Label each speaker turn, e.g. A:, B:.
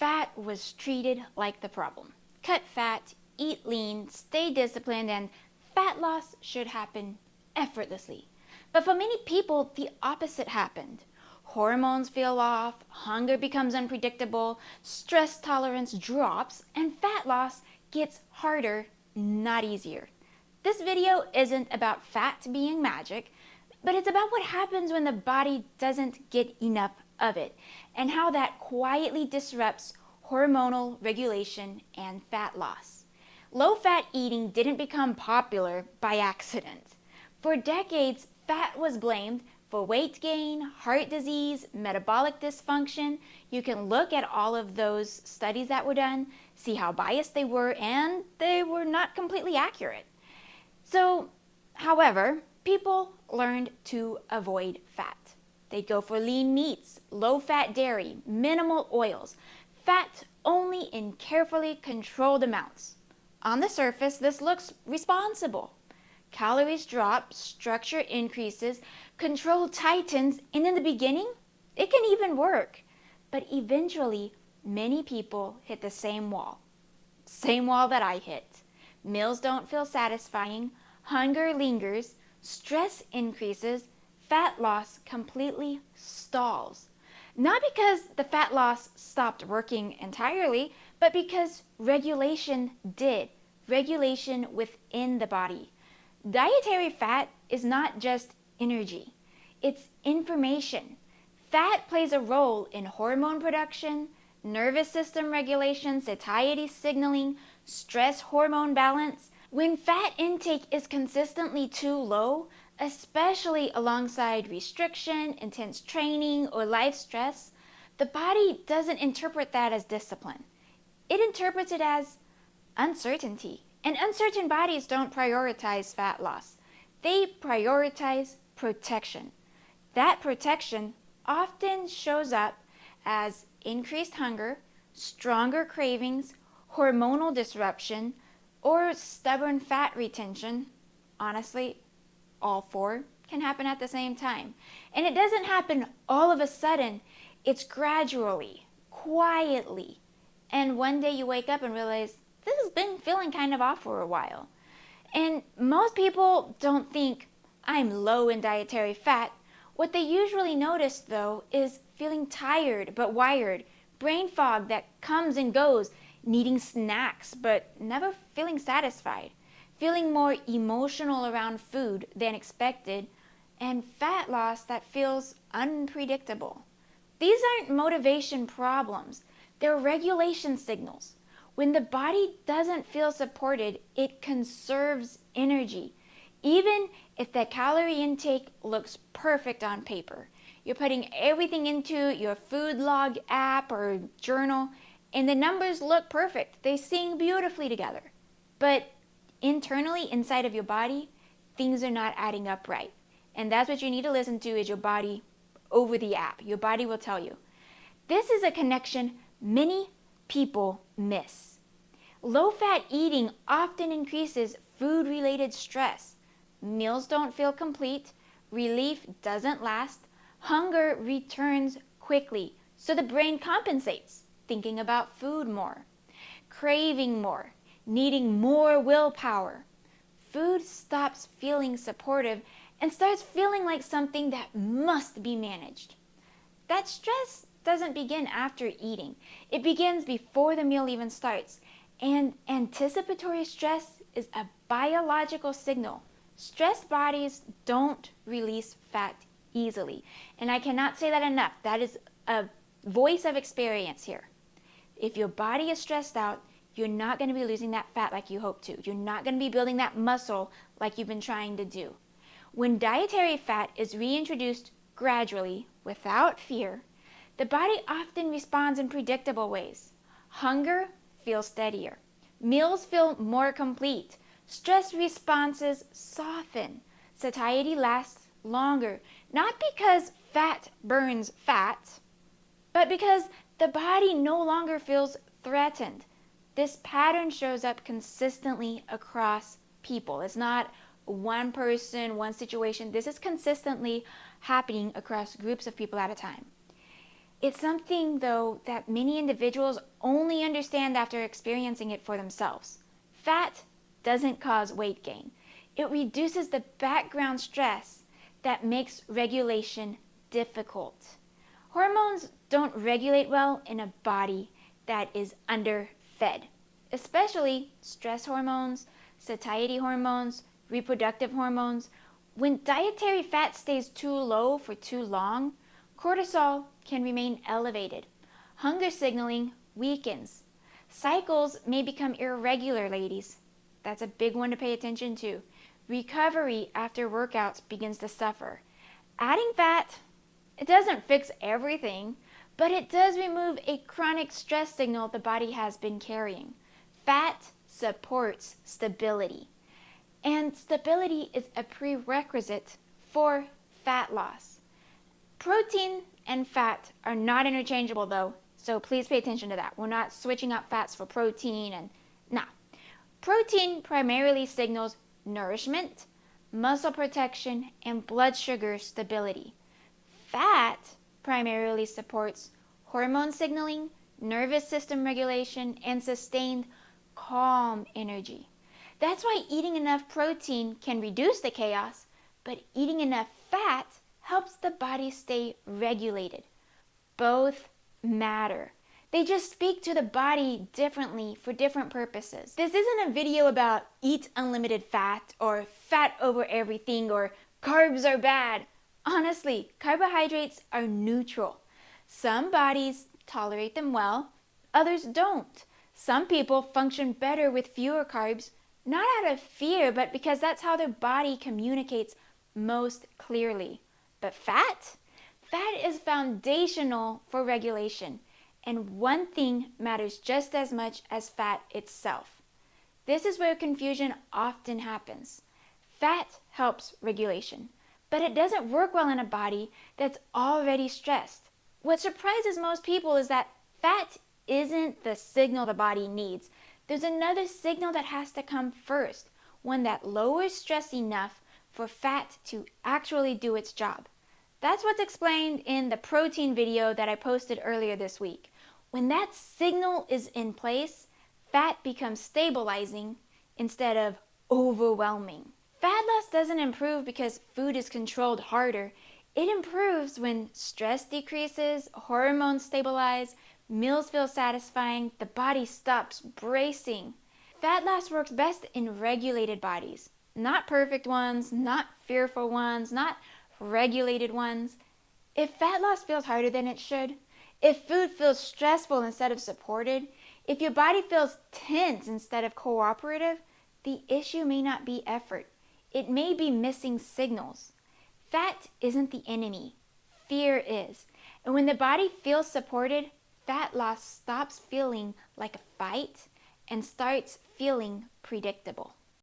A: fat was treated like the problem. Cut fat, eat lean, stay disciplined, and fat loss should happen effortlessly. But for many people, the opposite happened. Hormones feel off, hunger becomes unpredictable, stress tolerance drops, and fat loss gets harder, not easier. This video isn't about fat being magic, but it's about what happens when the body doesn't get enough of it, and how that quietly disrupts hormonal regulation and fat loss. Low-fat eating didn't become popular by accident. For decades, fat was blamed for weight gain, heart disease, metabolic dysfunction. You can look at all of those studies that were done, see how biased they were, and they were not completely accurate. So, however, people learned to avoid fat. They'd go for lean meats, low-fat dairy, minimal oils, fat only in carefully controlled amounts. On the surface, this looks responsible. Calories drop, structure increases, control tightens, and in the beginning, it can even work. But eventually, many people hit the same wall. Same wall that I hit. Meals don't feel satisfying, hunger lingers, stress increases, fat loss completely stalls. Not because the fat loss stopped working entirely, but because regulation did. Regulation within the body. Dietary fat is not just energy, it's information. Fat plays a role in hormone production, nervous system regulation, satiety signaling, stress hormone balance. When fat intake is consistently too low, especially alongside restriction, intense training, or life stress, the body doesn't interpret that as discipline. It interprets it as uncertainty. And uncertain bodies don't prioritize fat loss. They prioritize protection. That protection often shows up as increased hunger, stronger cravings, hormonal disruption, or stubborn fat retention. Honestly, all four can happen at the same time. And it doesn't happen all of a sudden. It's gradually, quietly. And one day you wake up and realize, this has been feeling kind of off for a while. And most people don't think, I'm low in dietary fat. What they usually notice, though, is feeling tired but wired, brain fog that comes and goes, needing snacks but never feeling satisfied, feeling more emotional around food than expected, and fat loss that feels unpredictable. These aren't motivation problems, they're regulation signals. When the body doesn't feel supported, it conserves energy. Even if the calorie intake looks perfect on paper, you're putting everything into your food log app or journal, and the numbers look perfect. They sing beautifully together. But internally, inside of your body, things are not adding up right. And that's what you need to listen to is your body over the app. Your body will tell you. This is a connection many people miss. Low-fat eating often increases food-related stress. Meals don't feel complete, relief doesn't last, hunger returns quickly, so the brain compensates, thinking about food more, craving more, needing more willpower. Food stops feeling supportive and starts feeling like something that must be managed. That stress doesn't begin after eating. It begins before the meal even starts. And anticipatory stress is a biological signal. Stressed bodies don't release fat easily. And I cannot say that enough. That is a voice of experience here. If your body is stressed out, you're not going to be losing that fat like you hope to. You're not going to be building that muscle like you've been trying to do. When dietary fat is reintroduced gradually, without fear, the body often responds in predictable ways. Hunger feels steadier. Meals feel more complete. Stress responses soften. Satiety lasts longer. Not because fat burns fat, but because the body no longer feels threatened. This pattern shows up consistently across people. It's not one person, one situation. This is consistently happening across groups of people at a time. It's something, though, that many individuals only understand after experiencing it for themselves. Fat doesn't cause weight gain. It reduces the background stress that makes regulation difficult. Hormones don't regulate well in a body that is underfed, especially stress hormones, satiety hormones, reproductive hormones. When dietary fat stays too low for too long, cortisol can remain elevated. Hunger signaling weakens. Cycles may become irregular, ladies. That's a big one to pay attention to. Recovery after workouts begins to suffer. Adding fat, it doesn't fix everything, but it does remove a chronic stress signal the body has been carrying. Fat supports stability, and stability is a prerequisite for fat loss. Protein and fat are not interchangeable though, so please pay attention to that. We're not switching out fats for protein and nah. Protein primarily signals nourishment, muscle protection, and blood sugar stability. Fat primarily supports hormone signaling, nervous system regulation, and sustained calm energy. That's why eating enough protein can reduce the chaos, but eating enough fat helps the body stay regulated. Both matter. They just speak to the body differently for different purposes. This isn't a video about eat unlimited fat or fat over everything or carbs are bad. Honestly, carbohydrates are neutral. Some bodies tolerate them well, others don't. Some people function better with fewer carbs, not out of fear, but because that's how their body communicates most clearly. But fat? Fat is foundational for regulation, and one thing matters just as much as fat itself. This is where confusion often happens. Fat helps regulation, but it doesn't work well in a body that's already stressed. What surprises most people is that fat isn't the signal the body needs. There's another signal that has to come first, one that lowers stress enough for fat to actually do its job. That's what's explained in the protein video that I posted earlier this week. When that signal is in place, fat becomes stabilizing instead of overwhelming. Fat loss doesn't improve because food is controlled harder. It improves when stress decreases, hormones stabilize, meals feel satisfying, the body stops bracing. Fat loss works best in regulated bodies. Not perfect ones, not fearful ones, not regulated ones. If fat loss feels harder than it should, if food feels stressful instead of supported, if your body feels tense instead of cooperative, the issue may not be effort. It may be missing signals. Fat isn't the enemy. Fear is. And when the body feels supported, fat loss stops feeling like a fight and starts feeling predictable.